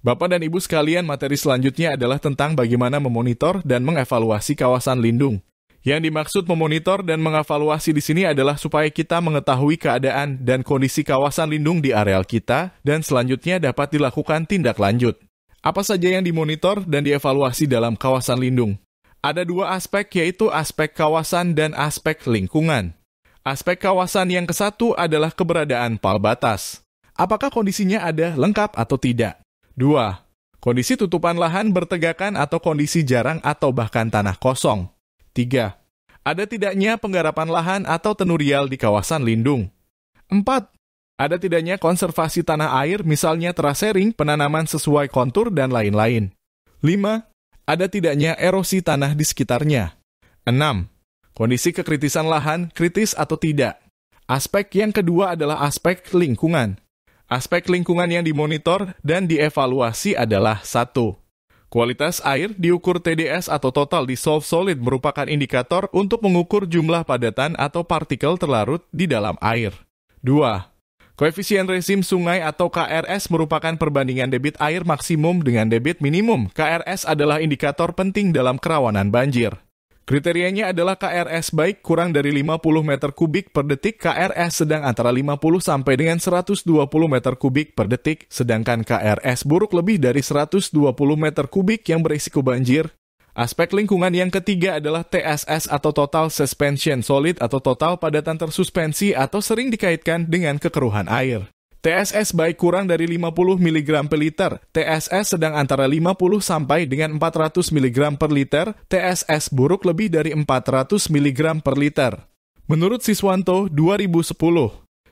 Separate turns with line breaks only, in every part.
Bapak dan Ibu sekalian, materi selanjutnya adalah tentang bagaimana memonitor dan mengevaluasi kawasan lindung. Yang dimaksud memonitor dan mengevaluasi di sini adalah supaya kita mengetahui keadaan dan kondisi kawasan lindung di areal kita dan selanjutnya dapat dilakukan tindak lanjut. Apa saja yang dimonitor dan dievaluasi dalam kawasan lindung? Ada dua aspek, yaitu aspek kawasan dan aspek lingkungan. Aspek kawasan yang ke-1 adalah keberadaan pal batas. Apakah kondisinya ada lengkap atau tidak? 2. Kondisi tutupan lahan bertegakan atau kondisi jarang atau bahkan tanah kosong. 3. Ada tidaknya penggarapan lahan atau tenurial di kawasan lindung. 4. Ada tidaknya konservasi tanah air, misalnya terasering, penanaman sesuai kontur, dan lain-lain. 5. Ada tidaknya erosi tanah di sekitarnya. 6. Kondisi kekritisan lahan, kritis atau tidak. Aspek yang kedua adalah aspek lingkungan. Aspek lingkungan yang dimonitor dan dievaluasi adalah 1. Kualitas air diukur TDS atau Total Dissolved Solid merupakan indikator untuk mengukur jumlah padatan atau partikel terlarut di dalam air. 2. Koefisien rezim sungai atau KRS merupakan perbandingan debit air maksimum dengan debit minimum. KRS adalah indikator penting dalam kerawanan banjir. Kriterianya adalah KRS baik kurang dari 50 meter kubik per detik, KRS sedang antara 50 sampai dengan 120 meter kubik per detik, sedangkan KRS buruk lebih dari 120 meter kubik yang berisiko banjir. Aspek lingkungan yang ketiga adalah TSS atau Total Suspension Solid atau total padatan tersuspensi atau sering dikaitkan dengan kekeruhan air. TSS baik kurang dari 50 mg per liter, TSS sedang antara 50 sampai dengan 400 mg per liter, TSS buruk lebih dari 400 mg per liter. Menurut Siswanto 2010,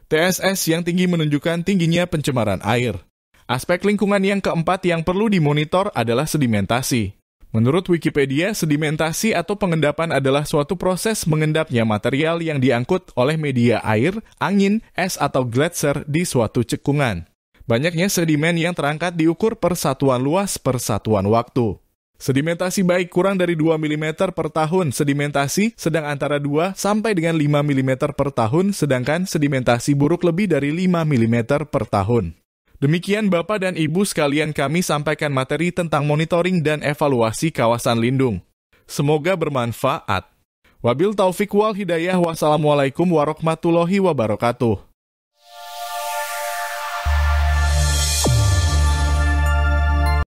TSS yang tinggi menunjukkan tingginya pencemaran air. Aspek lingkungan yang keempat yang perlu dimonitor adalah sedimentasi. Menurut Wikipedia, sedimentasi atau pengendapan adalah suatu proses mengendapnya material yang diangkut oleh media air, angin, es atau gletser di suatu cekungan. Banyaknya sedimen yang terangkat diukur per satuan luas per satuan waktu. Sedimentasi baik kurang dari 2 mm per tahun, sedimentasi sedang antara 2 sampai dengan 5 mm per tahun, sedangkan sedimentasi buruk lebih dari 5 mm per tahun. Demikian Bapak dan Ibu sekalian, kami sampaikan materi tentang monitoring dan evaluasi kawasan lindung. Semoga bermanfaat. Wabil taufiq wal hidayah. Wassalamualaikum warahmatullahi wabarakatuh.